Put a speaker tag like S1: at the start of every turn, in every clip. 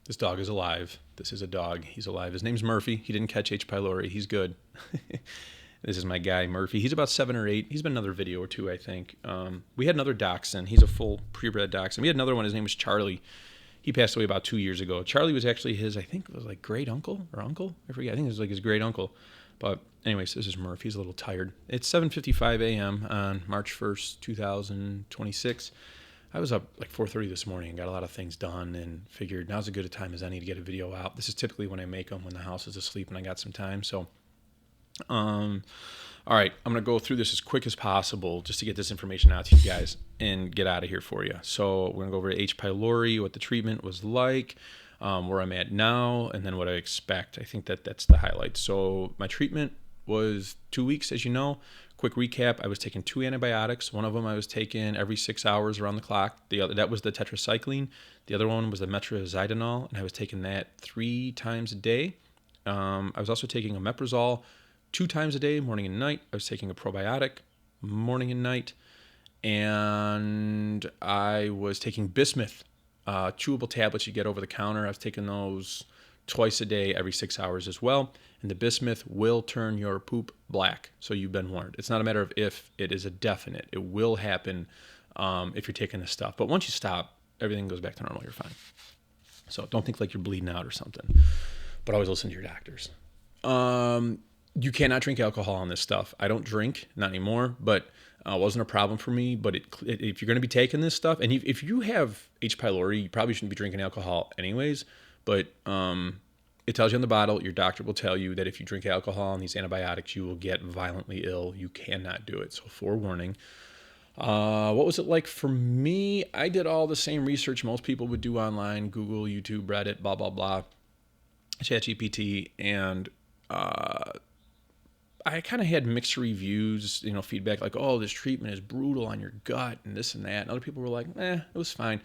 S1: This dog is alive. This is a dog. He's alive. His name's Murphy. He didn't catch H. pylori. He's good. This is my guy, Murphy. He's about 7 or 8. He's been another video or two, I think. We had another dachshund. He's a full purebred dachshund. We had another one. His name was Charlie. He passed away about 2 years ago. Charlie was actually his, I think it was like great uncle or uncle. I forget. I think it was like his great uncle. But anyways, this is Murphy. He's a little tired. It's 7:55 a.m. on March 1st, 2026. I was up like 4:30 this morning and got a lot of things done and figured now's as good a time as any to get a video out. This is typically when I make them when the house is asleep and I got some time. So, all right, I'm going to go through this as quick as possible just to get this information out to you guys and get out of here for you. So we're going to go over H. pylori, what the treatment was like, where I'm at now, and then what I expect. I think that's the highlight. So my treatment was 2 weeks, as you know. Quick recap, I was taking 2 antibiotics. One of them I was taking every 6 hours around the clock. The other, that was the tetracycline. The other one was the metraxidinol, and I was taking that 3 times a day. I was also taking omeprazole 2 times a day, morning and night. I was taking a probiotic morning and night. And I was taking bismuth, chewable tablets you get over the counter. I was taking those twice a day, every 6 hours as well. And the bismuth will turn your poop black. So you've been warned. It's not a matter of if, it is a definite. It will happen if you're taking this stuff. But once you stop, everything goes back to normal. You're fine. So don't think like you're bleeding out or something. But always listen to your doctors. You cannot drink alcohol on this stuff. I don't drink, not anymore, but it wasn't a problem for me. But if you're going to be taking this stuff, and if you have H. pylori, you probably shouldn't be drinking alcohol anyways. But it tells you on the bottle, your doctor will tell you that if you drink alcohol and these antibiotics, you will get violently ill. You cannot do it. So forewarning. What was it like for me? I did all the same research most people would do online, Google, YouTube, Reddit, blah, blah, blah, ChatGPT, and I kind of had mixed reviews, feedback like, oh, this treatment is brutal on your gut and this and that. And other people were like, it was fine.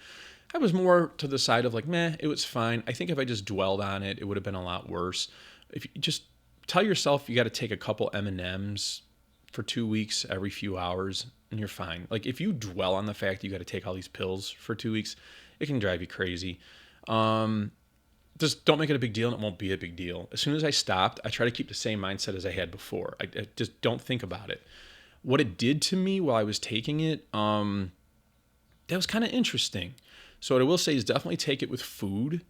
S1: I was more to the side of like, it was fine. I think if I just dwelled on it, it would have been a lot worse. If you just tell yourself you got to take a couple M&Ms for 2 weeks every few hours and you're fine. Like if you dwell on the fact that you got to take all these pills for 2 weeks, it can drive you crazy. Just don't make it a big deal and it won't be a big deal. As soon as I stopped, I try to keep the same mindset as I had before. I just don't think about it. What it did to me while I was taking it, that was kind of interesting. So what I will say is definitely take it with food.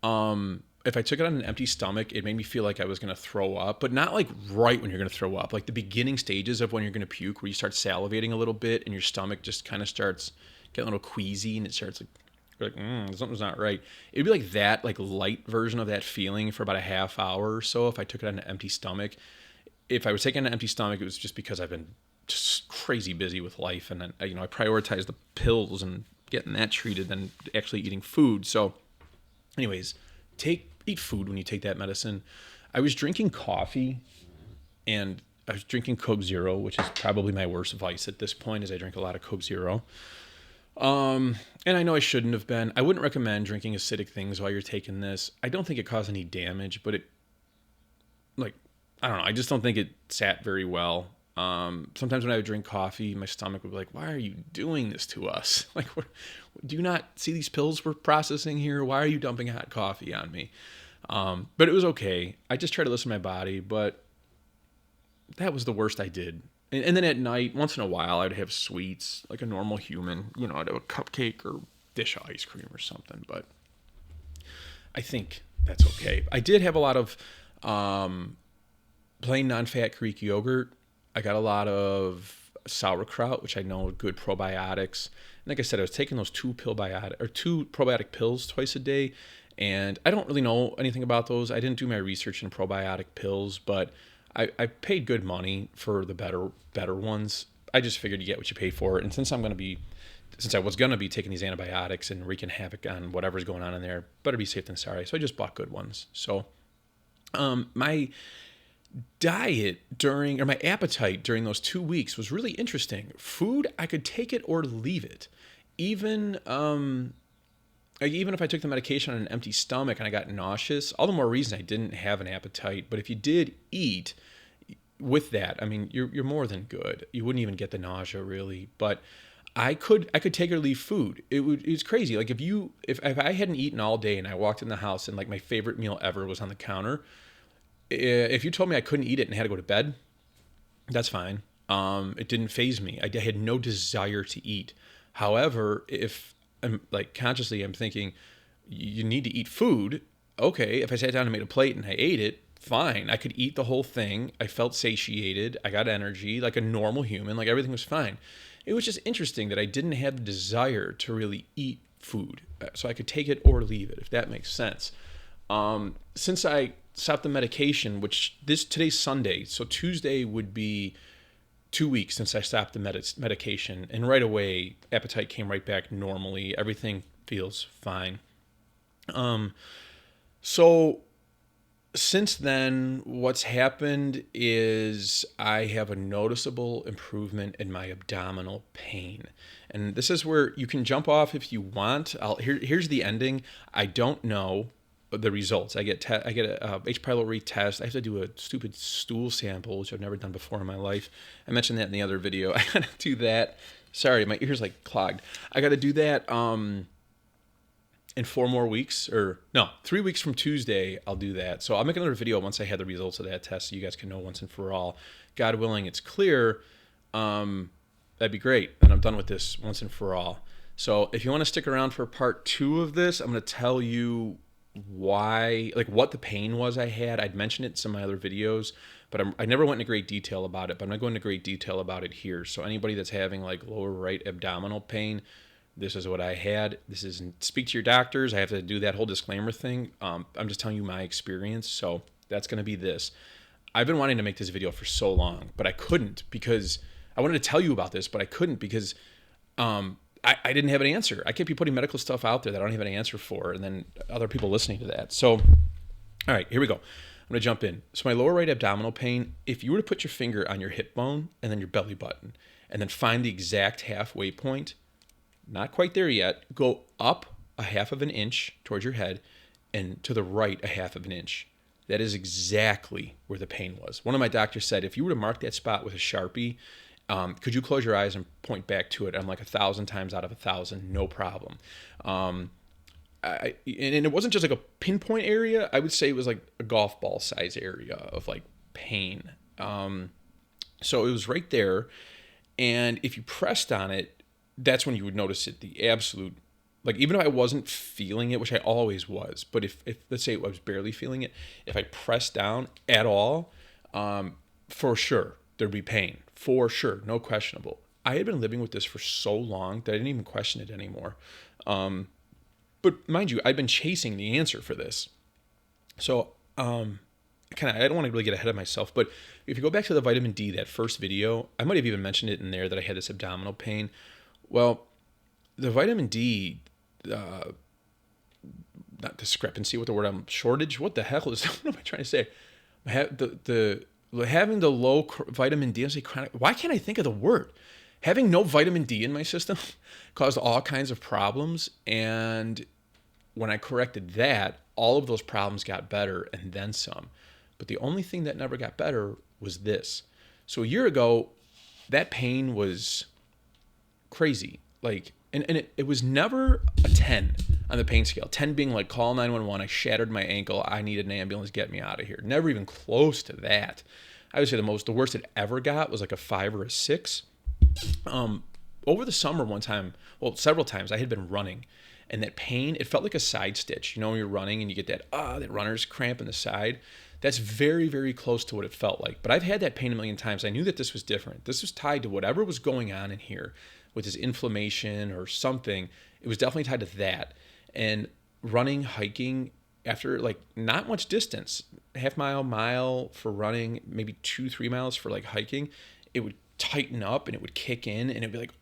S1: If I took it on an empty stomach, it made me feel like I was going to throw up, but not like right when you're going to throw up, like the beginning stages of when you're going to puke, where you start salivating a little bit and your stomach just kind of starts getting a little queasy and it starts like, something's not right. It'd be like that, like light version of that feeling for about a half hour or so if I took it on an empty stomach. If I was taking an empty stomach, it was just because I've been just crazy busy with life. And then, I prioritize the pills and getting that treated than actually eating food. So anyways, eat food when you take that medicine. I was drinking coffee and I was drinking Coke Zero, which is probably my worst vice at this point, as I drink a lot of Coke Zero. And I know I shouldn't have been. I wouldn't recommend drinking acidic things while you're taking this. I don't think it caused any damage, but I don't know. I just don't think it sat very well. Sometimes when I would drink coffee, my stomach would be like, why are you doing this to us? Like, do you not see these pills we're processing here? Why are you dumping hot coffee on me? But it was okay. I just tried to listen to my body, but that was the worst I did. And then at night, once in a while, I'd have sweets like a normal human. I'd have a cupcake or dish of ice cream or something. But I think that's okay. I did have a lot of plain non-fat Greek yogurt. I got a lot of sauerkraut, which I know are good probiotics. And like I said, I was taking those 2 probiotic pills twice a day. And I don't really know anything about those. I didn't do my research in probiotic pills, but I paid good money for the better ones. I just figured you get what you pay for. And since I was going to be taking these antibiotics and wreaking havoc on whatever's going on in there, better be safe than sorry. So I just bought good ones. So my diet my appetite during those 2 weeks was really interesting. Food, I could take it or leave it. Even if I took the medication on an empty stomach and I got nauseous, all the more reason I didn't have an appetite. But if you did eat with that, I mean, you're more than good. You wouldn't even get the nausea really. But I could take or leave food. It's crazy. Like if I hadn't eaten all day and I walked in the house and like my favorite meal ever was on the counter, if you told me I couldn't eat it and had to go to bed, that's fine. It didn't faze me. I had no desire to eat. However, if I'm like consciously, I'm thinking you need to eat food. Okay, if I sat down and made a plate and I ate it, fine. I could eat the whole thing. I felt satiated. I got energy like a normal human. Like everything was fine. It was just interesting that I didn't have the desire to really eat food. So I could take it or leave it, if that makes sense. Since I stopped the medication, which today's Sunday, so Tuesday would be 2 weeks since I stopped the medication, and right away appetite came right back normally. Everything feels fine. So since then, what's happened is I have a noticeable improvement in my abdominal pain. And this is where you can jump off if you want. Here's the ending. I don't know the results. I get a H. pylori test. I have to do a stupid stool sample, which I've never done before in my life. I mentioned that in the other video. I gotta do that. Sorry, my ear's like clogged. I gotta do that in 4 more weeks, or no, 3 weeks from Tuesday, I'll do that. So I'll make another video once I have the results of that test so you guys can know once and for all. God willing, it's clear. That'd be great. And I'm done with this once and for all. So if you want to stick around for part 2 of this, I'm going to tell you why, like what the pain was I had. I'd mentioned it in some of my other videos, but I never went into great detail about it, but I'm not going into great detail about it here. So anybody that's having like lower right abdominal pain, this is what I had. This isn't speak to your doctors. I have to do that whole disclaimer thing. I'm just telling you my experience. So that's going to be this. I've been wanting to make this video for so long, but I couldn't because I wanted to tell you about this, but I couldn't because I didn't have an answer. I can't be putting medical stuff out there that I don't have an answer for, and then other people listening to that. So, all right, here we go. I'm going to jump in. So my lower right abdominal pain, if you were to put your finger on your hip bone and then your belly button and then find the exact halfway point, not quite there yet, go up a half of an inch towards your head and to the right a half of an inch. That is exactly where the pain was. One of my doctors said, if you were to mark that spot with a Sharpie, could you close your eyes and point back to it? I'm like 1,000 times out of 1,000, no problem. And it wasn't just like a pinpoint area. I would say it was like a golf ball size area of like pain. So it was right there. And if you pressed on it, that's when you would notice it, the absolute, like even if I wasn't feeling it, which I always was, but if let's say I was barely feeling it, if I pressed down at all, for sure, there'd be pain. For sure, no questionable. I had been living with this for so long that I didn't even question it anymore. But mind you, I'd been chasing the answer for this. So I don't want to really get ahead of myself, but if you go back to the vitamin D, that first video, I might have even mentioned it in there that I had this abdominal pain. Well, the vitamin D, not discrepancy, what the word shortage, what the hell is, what am I trying to say? Having the low vitamin D, I say chronic, why can't I think of the word? Having no vitamin D in my system caused all kinds of problems. And when I corrected that, all of those problems got better and then some. But the only thing that never got better was this. So a year ago, that pain was crazy. Like, and it was never a 10 on the pain scale. 10 being like, call 911, I shattered my ankle, I needed an ambulance, get me out of here. Never even close to that. I would say the worst it ever got was like a 5 or a 6. Over the summer one time, well, several times, I had been running, and that pain, it felt like a side stitch. You know, when you're running and you get that runner's cramp in the side. That's very, very close to what it felt like. But I've had that pain a million times. I knew that this was different. This was tied to whatever was going on in here with this inflammation or something. It was definitely tied to that. And running, hiking, after like not much distance, half mile for running, maybe 2-3 miles for like hiking, it would tighten up and it would kick in and it'd be like,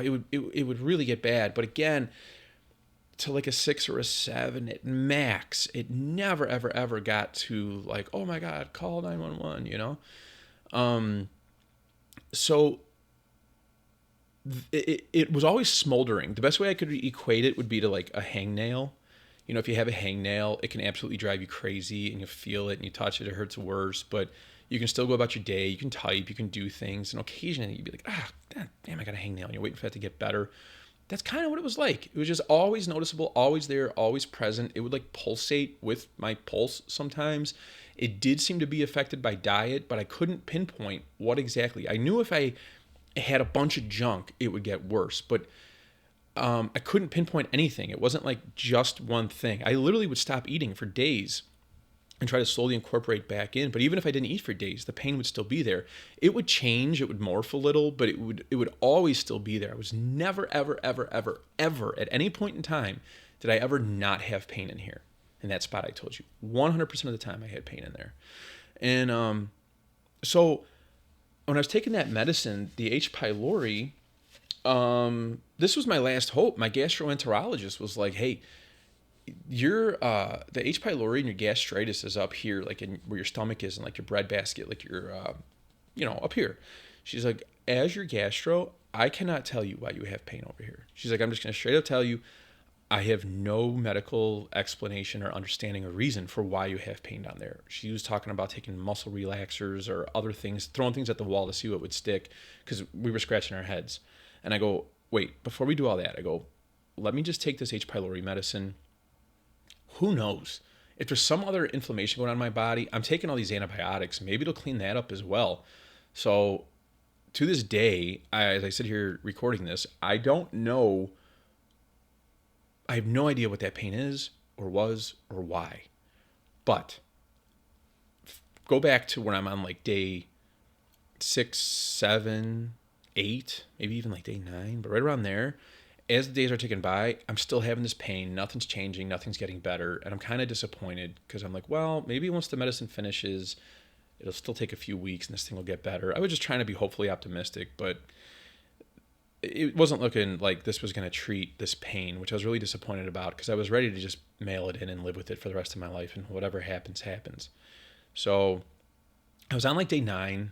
S1: it would really get bad. But again, to like a 6 or a 7 at max, it never, ever, ever got to like, oh my God, call 911, you know? So it was always smoldering. The best way I could equate it would be to like a hangnail. You know, if you have a hangnail, it can absolutely drive you crazy and you feel it and you touch it, it hurts worse, but you can still go about your day. You can type, you can do things. And occasionally you'd be like, damn, I got a hangnail. And you're waiting for that to get better. That's kind of what it was like. It was just always noticeable, always there, always present. It would like pulsate with my pulse sometimes. It did seem to be affected by diet, but I couldn't pinpoint what exactly. I knew if I had a bunch of junk, it would get worse, but I couldn't pinpoint anything. It wasn't like just one thing. I literally would stop eating for days and try to slowly incorporate back in. But even if I didn't eat for days, the pain would still be there. It would change, it would morph a little, but it would always still be there. I was never, ever, ever, ever, ever at any point in time did I ever not have pain in here. In that spot I told you. 100% of the time I had pain in there. And so when I was taking that medicine, the H. pylori, this was my last hope. My gastroenterologist was like, hey, the H. pylori and your gastritis is up here, like in where your stomach is and like your breadbasket, like your, up here. She's like, as your gastro, I cannot tell you why you have pain over here. She's like, I'm just going to straight up tell you, I have no medical explanation or understanding or reason for why you have pain down there. She was talking about taking muscle relaxers or other things, throwing things at the wall to see what would stick, because we were scratching our heads. And I go, wait, before we do all that, I go, let me just take this H. pylori medicine. Who knows? If there's some other inflammation going on in my body, I'm taking all these antibiotics. Maybe it'll clean that up as well. So to this day, as I sit here recording this, I don't know. I have no idea what that pain is or was or why. But go back to when I'm on like day 6, 7, 8, maybe even like day 9, but right around there, as the days are ticking by, I'm still having this pain. Nothing's changing. Nothing's getting better. And I'm kind of disappointed because I'm like, well, maybe once the medicine finishes, it'll still take a few weeks and this thing will get better. I was just trying to be hopefully optimistic, but it wasn't looking like this was going to treat this pain, which I was really disappointed about because I was ready to just mail it in and live with it for the rest of my life, and whatever happens, happens. So I was on like day 9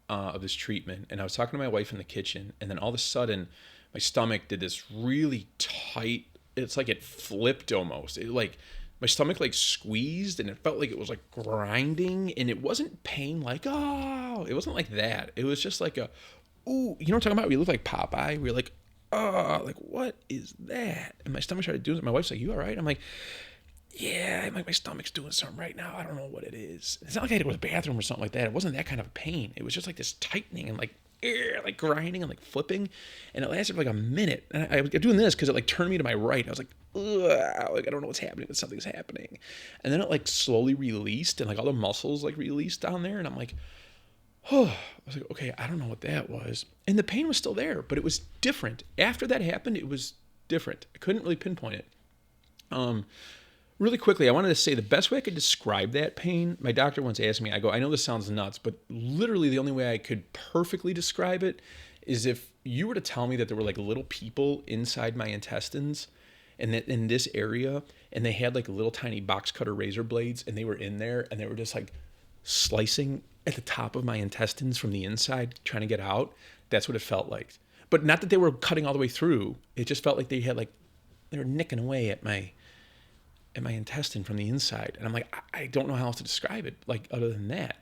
S1: of this treatment, and I was talking to my wife in the kitchen, and then all of a sudden my stomach did this really tight, it's like it flipped almost. It like, my stomach like squeezed and it felt like it was like grinding, and it wasn't pain like, oh, it wasn't like that. It was just like a, ooh, you know what I'm talking about? We look like Popeye. We're like, oh, like what is that? And my stomach started doing it. My wife's like, you all right? I'm like, yeah, I'm like, my stomach's doing something right now. I don't know what it is. It's not like I had to go to the bathroom or something like that. It wasn't that kind of a pain. It was just like this tightening and like grinding and like flipping, and it lasted for like a minute. And I was doing this because it like turned me to my right. I was like, ugh, like I don't know what's happening, but something's happening. And then it like slowly released, and like all the muscles like released down there, and I'm like, oh, I was like, okay, I don't know what that was. And the pain was still there, but it was different. After that happened, it was different. I couldn't really pinpoint it. Really quickly, I wanted to say the best way I could describe that pain, my doctor once asked me, I know this sounds nuts, but literally the only way I could perfectly describe it is if you were to tell me that there were like little people inside my intestines and that in this area, and they had like little tiny box cutter razor blades, and they were in there and they were just like slicing at the top of my intestines from the inside, trying to get out. That's what it felt like. But not that they were cutting all the way through. It just felt like they were nicking away at my intestine from the inside. And I'm like, I don't know how else to describe it, like other than that.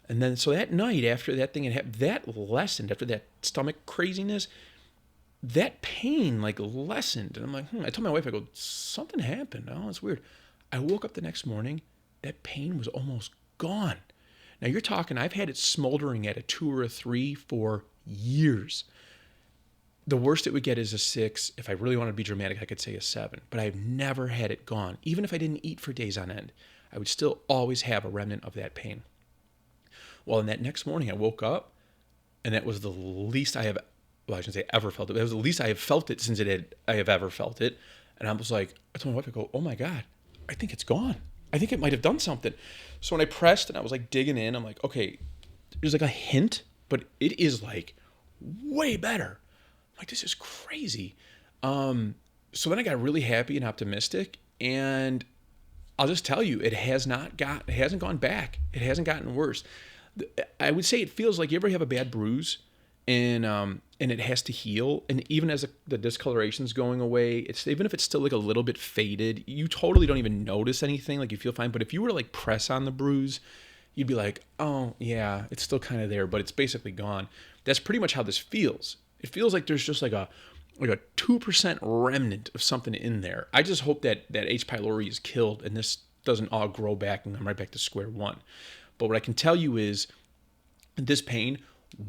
S1: And then so that night after that thing had happened, that lessened. After that stomach craziness, that pain like lessened. And I'm like, I told my wife, I go, something happened. Oh, it's weird. I woke up the next morning, that pain was almost gone. Now you're talking, I've had it smoldering at a 2 or a 3 for years. The worst it would get is a 6. If I really wanted to be dramatic, I could say a 7. But I've never had it gone. Even if I didn't eat for days on end, I would still always have a remnant of that pain. Well, in that next morning, I woke up, and that was the least I shouldn't say ever felt it. That was the least I have felt it since I have ever felt it. And I was like, I told my wife, I go, oh my God, I think it's gone. I think it might have done something. So when I pressed and I was like digging in, I'm like, okay, there's like a hint, but it is like way better. Like, this is crazy. So then I got really happy and optimistic, and I'll just tell you, it hasn't gone back. It hasn't gotten worse. I would say it feels like, you ever have a bad bruise and it has to heal, and even as the discoloration's going away, even if it's still like a little bit faded, you totally don't even notice anything, like you feel fine. But if you were to like press on the bruise, you'd be like, oh yeah, it's still kind of there, but it's basically gone. That's pretty much how this feels. It feels like there's just like a 2% remnant of something in there. I just hope that H. pylori is killed and this doesn't all grow back and I'm right back to square one. But what I can tell you is this pain,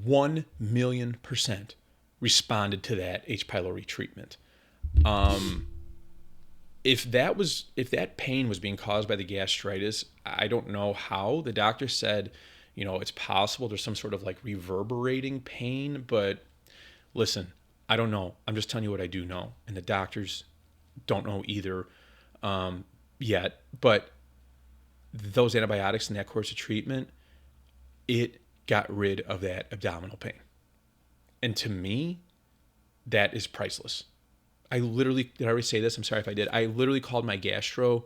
S1: 1,000,000% responded to that H. pylori treatment. If that pain was being caused by the gastritis, I don't know how. The doctor said, it's possible there's some sort of like reverberating pain, but listen, I don't know. I'm just telling you what I do know, and the doctors don't know either yet. But those antibiotics and that course of treatment, it got rid of that abdominal pain, and to me, that is priceless. Did I already say this? I'm sorry if I did. I literally called my gastro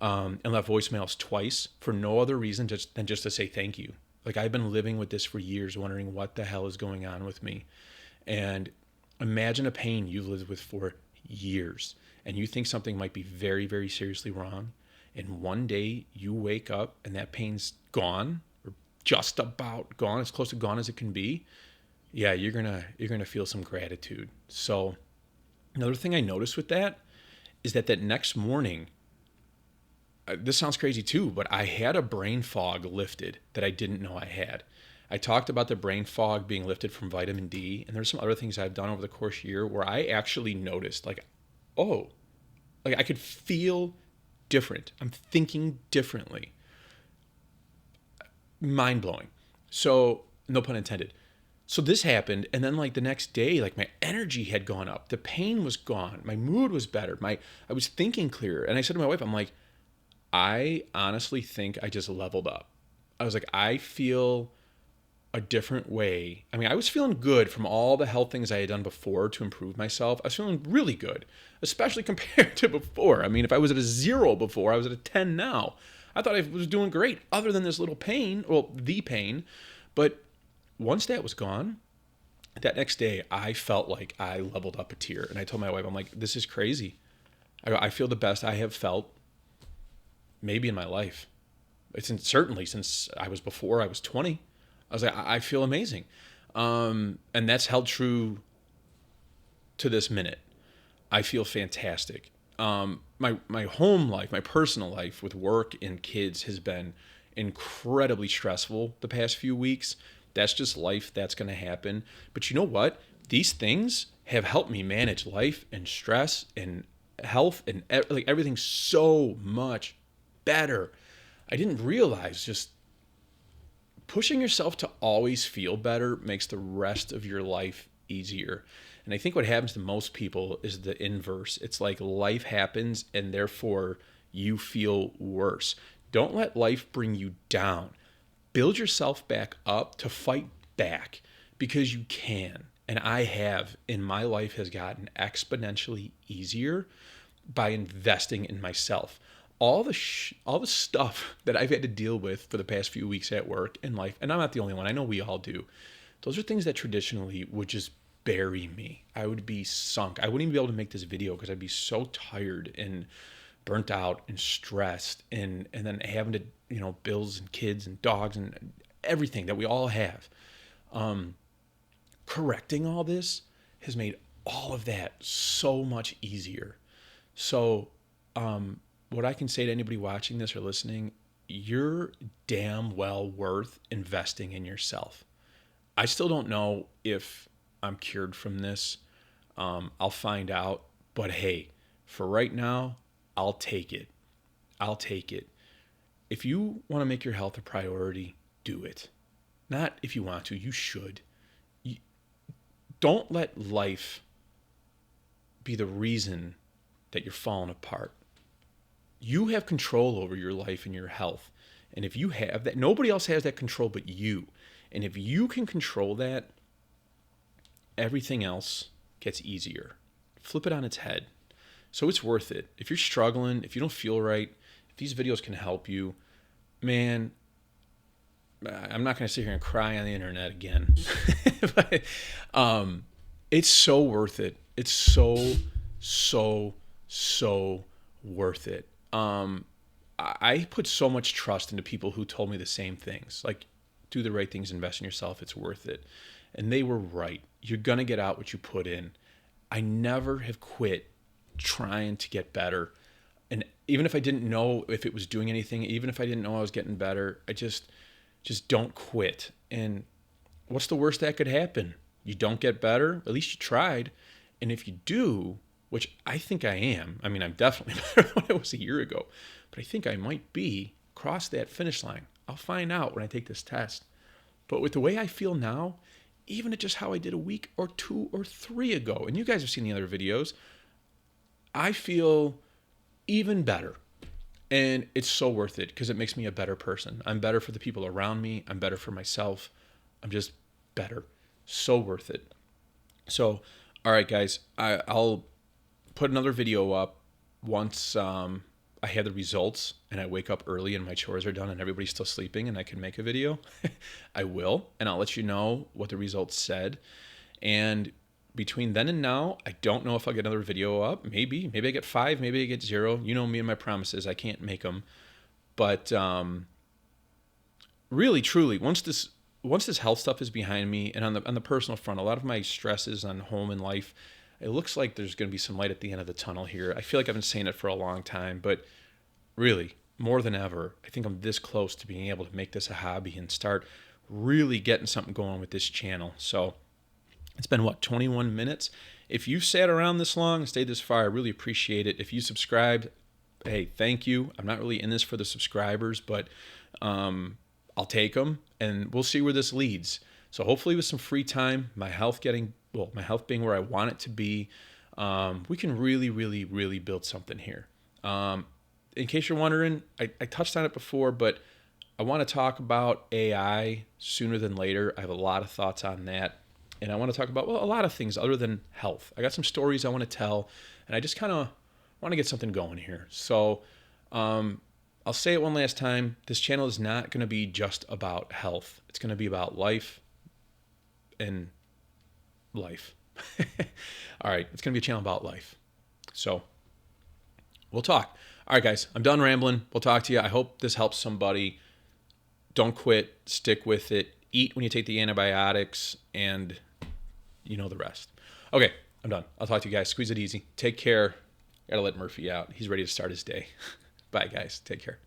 S1: and left voicemails twice for no other reason than just to say thank you. Like, I've been living with this for years, wondering what the hell is going on with me. And imagine a pain you've lived with for years, and you think something might be very, very seriously wrong. And one day you wake up and that pain's gone, or just about gone, as close to gone as it can be. Yeah, you're gonna feel some gratitude. So another thing I noticed with that is that next morning, this sounds crazy too, but I had a brain fog lifted that I didn't know I had. I talked about the brain fog being lifted from vitamin D, and there's some other things I've done over the course of the year where I actually noticed, like, oh, like I could feel different. I'm thinking differently. Mind blowing. So, no pun intended. So this happened, and then like the next day, like my energy had gone up. The pain was gone. My mood was better. I was thinking clearer. And I said to my wife, I'm like, I honestly think I just leveled up. I was like, I feel a different way. I mean, I was feeling good from all the health things I had done before to improve myself. I was feeling really good, especially compared to before. I mean, if I was at a 0 before, I was at a 10 now. I thought I was doing great, other than this little pain, the pain. But once that was gone, that next day, I felt like I leveled up a tier. And I told my wife, I'm like, this is crazy. I feel the best I have felt maybe in my life. Certainly since I was 20. I was like, I feel amazing. And that's held true to this minute. I feel fantastic. My home life, my personal life with work and kids has been incredibly stressful the past few weeks. That's just life. That's going to happen. But you know what? These things have helped me manage life and stress and health and like everything so much better. I didn't realize just pushing yourself to always feel better makes the rest of your life easier. And I think what happens to most people is the inverse. It's like life happens and therefore you feel worse. Don't let life bring you down. Build yourself back up to fight back, because you can. And I have, and my life has gotten exponentially easier by investing in myself. All the stuff that I've had to deal with for the past few weeks at work and life, and I'm not the only one, I know we all do. Those are things that traditionally would just bury me. I would be sunk. I wouldn't even be able to make this video because I'd be so tired and burnt out and stressed, and then having to, bills and kids and dogs and everything that we all have. Correcting all this has made all of that so much easier. So, what I can say to anybody watching this or listening, you're damn well worth investing in yourself. I still don't know if I'm cured from this. I'll find out. But hey, for right now, I'll take it. I'll take it. If you want to make your health a priority, do it. Not if you want to, you should. Don't let life be the reason that you're falling apart. You have control over your life and your health. And if you have that, nobody else has that control but you. And if you can control that, everything else gets easier. Flip it on its head. So it's worth it. If you're struggling, if you don't feel right, if these videos can help you, man, I'm not going to sit here and cry on the internet again. But it's so worth it. It's so worth it. I put so much trust into people who told me the same things. Like, do the right things, invest in yourself. It's worth it. And they were right. You're going to get out what you put in. I never have quit trying to get better. And even if I didn't know if it was doing anything, even if I didn't know I was getting better, I just don't quit. And what's the worst that could happen? You don't get better. At least you tried. And if you do, which I think I am, I mean, I'm definitely better than I was a year ago, but I think I might be, cross that finish line. I'll find out when I take this test. But with the way I feel now, even at just how I did a week or 2 or 3 ago, and you guys have seen the other videos, I feel even better. And it's so worth it because it makes me a better person. I'm better for the people around me. I'm better for myself. I'm just better. So worth it. So, all right, guys, I'll put another video up once I have the results and I wake up early and my chores are done and everybody's still sleeping and I can make a video. I will, and I'll let you know what the results said. And between then and now, I don't know if I'll get another video up. Maybe I get 5, maybe I get 0. You know me and my promises. I can't make them. But really, truly, once this health stuff is behind me, and on the personal front, a lot of my stresses on home and life, it looks like there's going to be some light at the end of the tunnel here. I feel like I've been saying it for a long time, but really, more than ever, I think I'm this close to being able to make this a hobby and start really getting something going with this channel. So it's been, 21 minutes? If you sat around this long and stayed this far, I really appreciate it. If you subscribed, hey, thank you. I'm not really in this for the subscribers, but I'll take them, and we'll see where this leads. So hopefully with some free time, my health being where I want it to be, we can really, really, really build something here. In case you're wondering, I touched on it before, but I want to talk about AI sooner than later. I have a lot of thoughts on that. And I want to talk about, a lot of things other than health. I got some stories I want to tell, and I just kind of want to get something going here. So I'll say it one last time. This channel is not going to be just about health. It's going to be about life and life. All right, it's going to be a channel about life. So we'll talk. All right, guys, I'm done rambling. We'll talk to you. I hope this helps somebody. Don't quit. Stick with it. Eat when you take the antibiotics, and you know the rest. Okay, I'm done. I'll talk to you guys. Squeeze it easy. Take care. Gotta let Murphy out. He's ready to start his day. Bye, guys. Take care.